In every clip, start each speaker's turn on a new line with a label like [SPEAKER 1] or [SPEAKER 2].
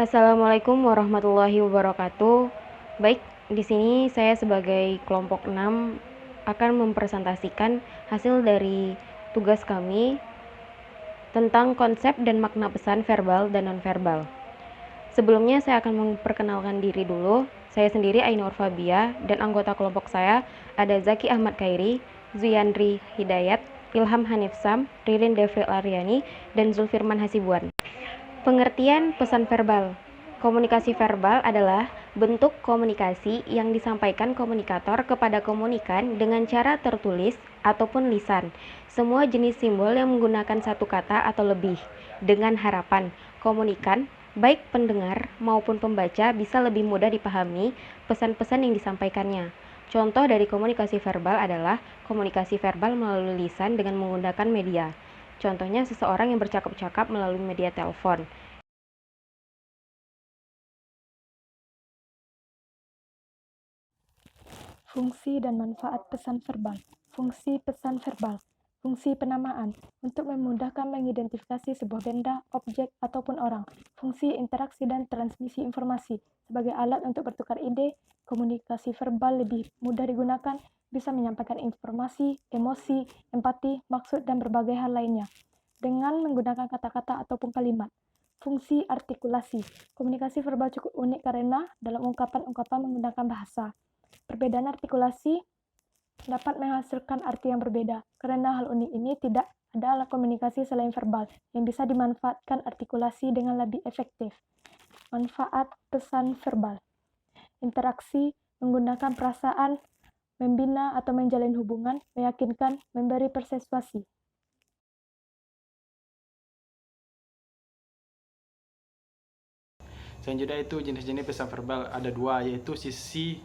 [SPEAKER 1] Assalamualaikum warahmatullahi wabarakatuh. Baik, di sini saya sebagai kelompok 6 akan mempresentasikan hasil dari tugas kami tentang konsep dan makna pesan verbal dan nonverbal. Sebelumnya saya akan memperkenalkan diri dulu. Saya sendiri Ainur Fabia dan anggota kelompok saya ada Zaki Ahmad Khairi, Zuyandri Hidayat, Ilham Hanif Sam, Ririn Devril Aryani, dan Zulfirman Hasibuan. Pengertian pesan verbal. Komunikasi verbal adalah bentuk komunikasi yang disampaikan komunikator kepada komunikan dengan cara tertulis ataupun lisan. Semua jenis simbol yang menggunakan satu kata atau lebih, dengan harapan komunikan, baik pendengar maupun pembaca bisa lebih mudah dipahami pesan-pesan yang disampaikannya. Contoh dari komunikasi verbal adalah komunikasi verbal melalui lisan dengan menggunakan media. Contohnya seseorang yang bercakap-cakap melalui media telepon.
[SPEAKER 2] Fungsi dan manfaat pesan verbal. Fungsi pesan verbal. Fungsi penamaan, untuk memudahkan mengidentifikasi sebuah benda, objek, ataupun orang. Fungsi interaksi dan transmisi informasi. Sebagai alat untuk bertukar ide, komunikasi verbal lebih mudah digunakan, bisa menyampaikan informasi, emosi, empati, maksud, dan berbagai hal lainnya. Dengan menggunakan kata-kata ataupun kalimat. Fungsi artikulasi. Komunikasi verbal cukup unik karena dalam ungkapan-ungkapan menggunakan bahasa. Perbedaan artikulasi dapat menghasilkan arti yang berbeda. Karena hal unik ini tidak ada alat komunikasi selain verbal yang bisa dimanfaatkan artikulasi dengan lebih efektif. Manfaat pesan verbal. Interaksi, menggunakan perasaan, membina atau menjalin hubungan, meyakinkan, memberi persuasi.
[SPEAKER 3] Selanjutnya itu jenis-jenis pesan verbal ada dua, yaitu sisi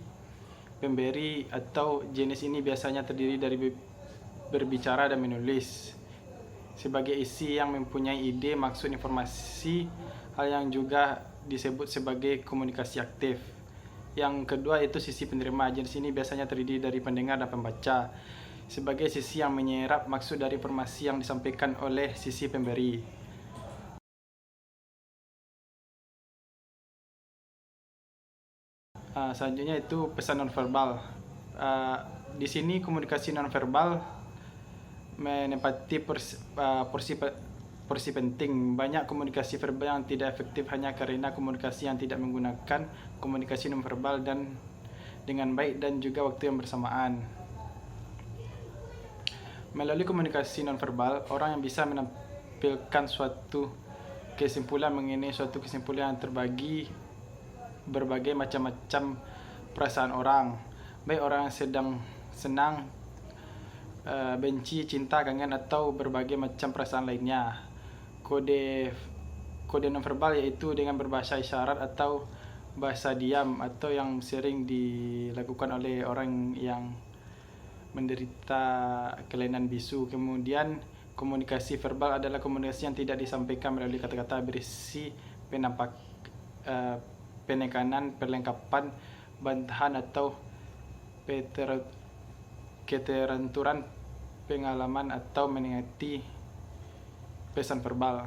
[SPEAKER 3] pemberi atau jenis ini biasanya terdiri dari berbicara dan menulis sebagai isi yang mempunyai ide, maksud, informasi, hal yang juga disebut sebagai komunikasi aktif. Yang kedua itu sisi penerima. Jenis ini biasanya terdiri dari pendengar dan pembaca sebagai sisi yang menyerap maksud dari informasi yang disampaikan oleh sisi pemberi. Selanjutnya itu pesan nonverbal. Di sini komunikasi nonverbal menempati porsi penting. Banyak komunikasi verbal yang tidak efektif hanya karena komunikasi yang tidak menggunakan komunikasi nonverbal dan dengan baik dan juga waktu yang bersamaan. Melalui komunikasi nonverbal, orang yang bisa menampilkan suatu kesimpulan mengenai suatu kesimpulan yang terbagi berbagai macam-macam perasaan orang, baik orang yang sedang senang, benci, cinta, kangen, atau berbagai macam perasaan lainnya. Kode nonverbal yaitu dengan berbahasa isyarat atau bahasa diam atau yang sering dilakukan oleh orang yang menderita kelainan bisu. Kemudian komunikasi verbal adalah komunikasi yang tidak disampaikan melalui kata-kata, berisi penekanan, perlengkapan, bantahan atau keteranturan pengalaman atau meningkati pesan verbal.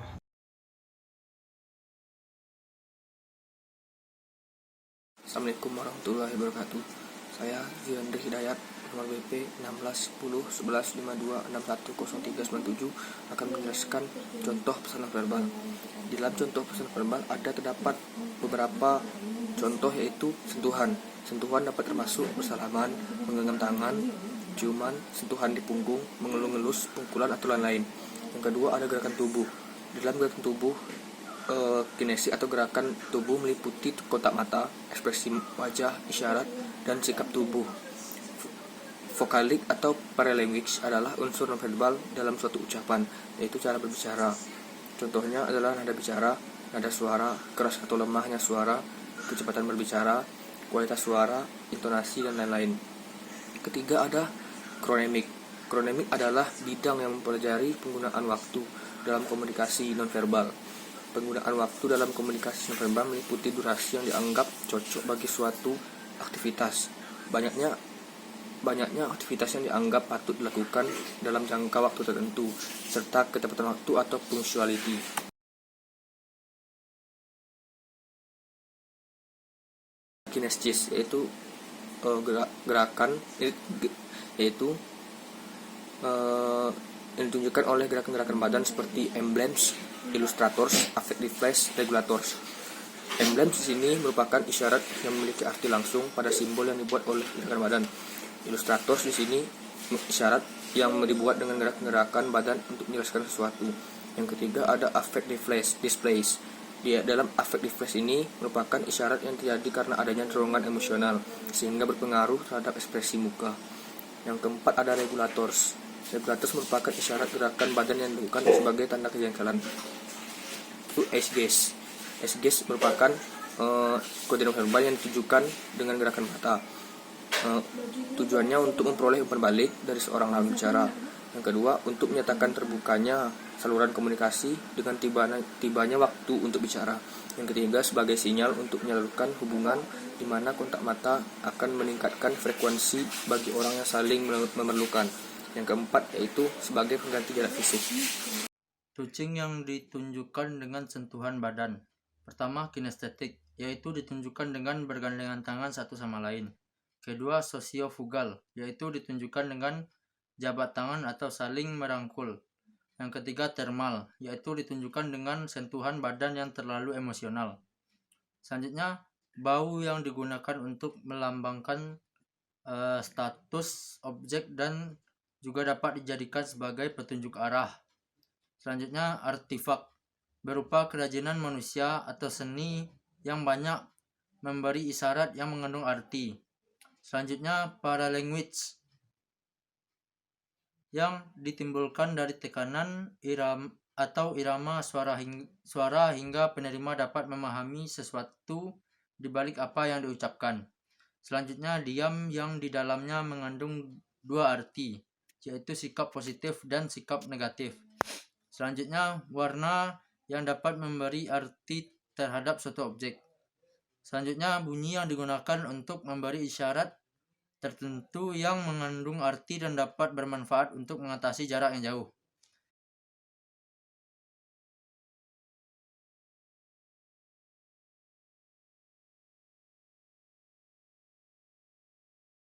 [SPEAKER 4] Assalamualaikum warahmatullahi wabarakatuh. Saya Zuyandri Hidayat, nomor BP 16101152610397 akan menjelaskan contoh pesan verbal. Di dalam contoh pesan verbal terdapat beberapa contoh, yaitu sentuhan. Sentuhan dapat termasuk bersalaman, menggenggam tangan, ciuman, sentuhan di punggung, mengelus-ngelus, pukulan atau lain-lain. Yang kedua ada gerakan tubuh. Di dalam gerakan tubuh, kinesi atau gerakan tubuh meliputi kontak mata, ekspresi wajah, isyarat, dan sikap tubuh. Vokalik atau paralanguage adalah unsur nonverbal dalam suatu ucapan, yaitu cara berbicara. Contohnya adalah nada bicara, nada suara, keras atau lemahnya suara, kecepatan berbicara, kualitas suara, intonasi, dan lain-lain. Ketiga ada kronemik. Kronemik adalah bidang yang mempelajari penggunaan waktu dalam komunikasi nonverbal. Penggunaan waktu dalam komunikasi nonverbal meliputi durasi yang dianggap cocok bagi suatu aktivitas. Banyaknya aktivitas yang dianggap patut dilakukan dalam jangka waktu tertentu, serta ketepatan waktu atau punctuality. Kinestis yaitu gerakan yaitu yang ditunjukkan oleh gerakan-gerakan badan seperti emblems, illustrators, affective flash, regulators. Emblems di sini merupakan isyarat yang memiliki arti langsung pada simbol yang dibuat oleh gerakan badan. Illustrators di sini isyarat yang dibuat dengan gerakan-gerakan badan untuk menjelaskan sesuatu. Yang ketiga ada affective flash displays. Dalam affective flash ini merupakan isyarat yang terjadi karena adanya dorongan emosional sehingga berpengaruh terhadap ekspresi muka. Yang keempat ada regulators. Regulators merupakan isyarat gerakan badan yang dilakukan sebagai tanda kejengkelan. Itu ice gaze. Ice gaze merupakan kode nonverbal yang ditujukan dengan gerakan mata. Tujuannya untuk memperoleh umpan balik dari seorang lawan bicara. Yang kedua, untuk menyatakan terbukanya saluran komunikasi dengan tibanya waktu untuk bicara. Yang ketiga, sebagai sinyal untuk menyalurkan hubungan di mana kontak mata akan meningkatkan frekuensi bagi orang yang saling memerlukan. Yang keempat, yaitu sebagai pengganti jarak fisik.
[SPEAKER 5] Touching yang ditunjukkan dengan sentuhan badan. Pertama, kinestetik, yaitu ditunjukkan dengan bergandengan tangan satu sama lain. Kedua, sosiofugal, yaitu ditunjukkan dengan jabat tangan atau saling merangkul. Yang ketiga, thermal, yaitu ditunjukkan dengan sentuhan badan yang terlalu emosional. Selanjutnya, bau yang digunakan untuk melambangkan status objek dan juga dapat dijadikan sebagai petunjuk arah. Selanjutnya, artifak, berupa kerajinan manusia atau seni yang banyak memberi isyarat yang mengandung arti. Selanjutnya, paralanguage, yang ditimbulkan dari tekanan irama suara hingga penerima dapat memahami sesuatu di balik apa yang diucapkan. Selanjutnya, diam yang di dalamnya mengandung dua arti, yaitu sikap positif dan sikap negatif. Selanjutnya, warna yang dapat memberi arti terhadap suatu objek. Selanjutnya, bunyi yang digunakan untuk memberi isyarat tertentu yang mengandung arti dan dapat bermanfaat untuk mengatasi jarak yang jauh.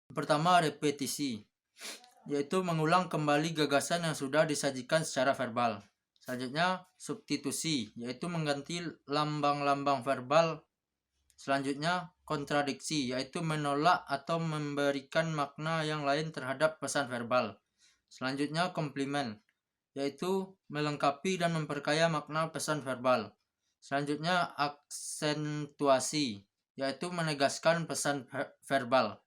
[SPEAKER 5] Pertama, repetisi, yaitu mengulang kembali gagasan yang sudah disajikan secara verbal. Selanjutnya, substitusi, yaitu mengganti lambang-lambang verbal. Selanjutnya, kontradiksi, yaitu menolak atau memberikan makna yang lain terhadap pesan verbal. Selanjutnya, komplimen, yaitu melengkapi dan memperkaya makna pesan verbal. Selanjutnya, aksentuasi, yaitu menegaskan pesan verbal.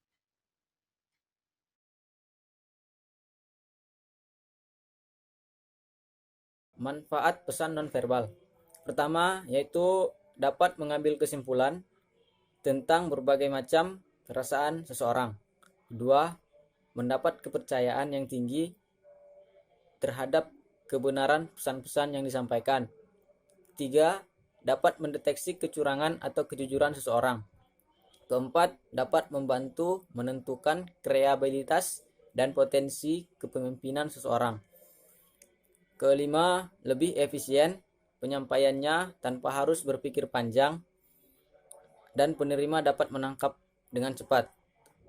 [SPEAKER 6] Manfaat pesan nonverbal. Pertama, yaitu dapat mengambil kesimpulan tentang berbagai macam perasaan seseorang. Kedua, mendapat kepercayaan yang tinggi terhadap kebenaran pesan-pesan yang disampaikan. Tiga, dapat mendeteksi kecurangan atau kejujuran seseorang. Keempat, dapat membantu menentukan kreativitas dan potensi kepemimpinan seseorang. Kelima, lebih efisien penyampaiannya tanpa harus berpikir panjang dan penerima dapat menangkap dengan cepat.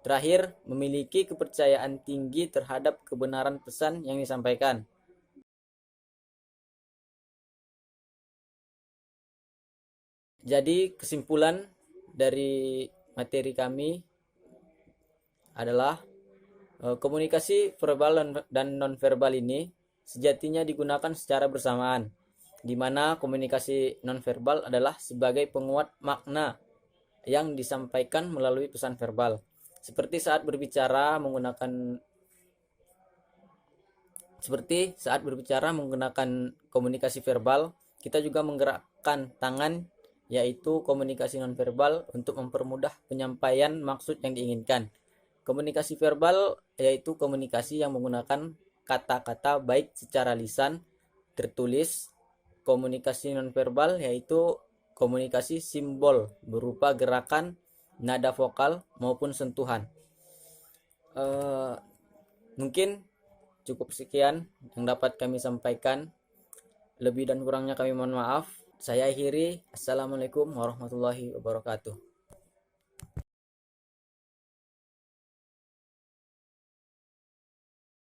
[SPEAKER 6] Terakhir, memiliki kepercayaan tinggi terhadap kebenaran pesan yang disampaikan. Jadi, kesimpulan dari materi kami adalah komunikasi verbal dan nonverbal ini sejatinya digunakan secara bersamaan, di mana komunikasi nonverbal adalah sebagai penguat makna yang disampaikan melalui pesan verbal. Seperti saat berbicara menggunakan komunikasi verbal, kita juga menggerakkan tangan, yaitu komunikasi nonverbal untuk mempermudah penyampaian maksud yang diinginkan. Komunikasi verbal yaitu komunikasi yang menggunakan kata-kata baik secara lisan, tertulis. Komunikasi nonverbal yaitu komunikasi simbol berupa gerakan, nada vokal maupun sentuhan. Mungkin cukup sekian yang dapat kami sampaikan. Lebih dan kurangnya kami mohon maaf. Saya akhiri. Assalamualaikum warahmatullahi wabarakatuh.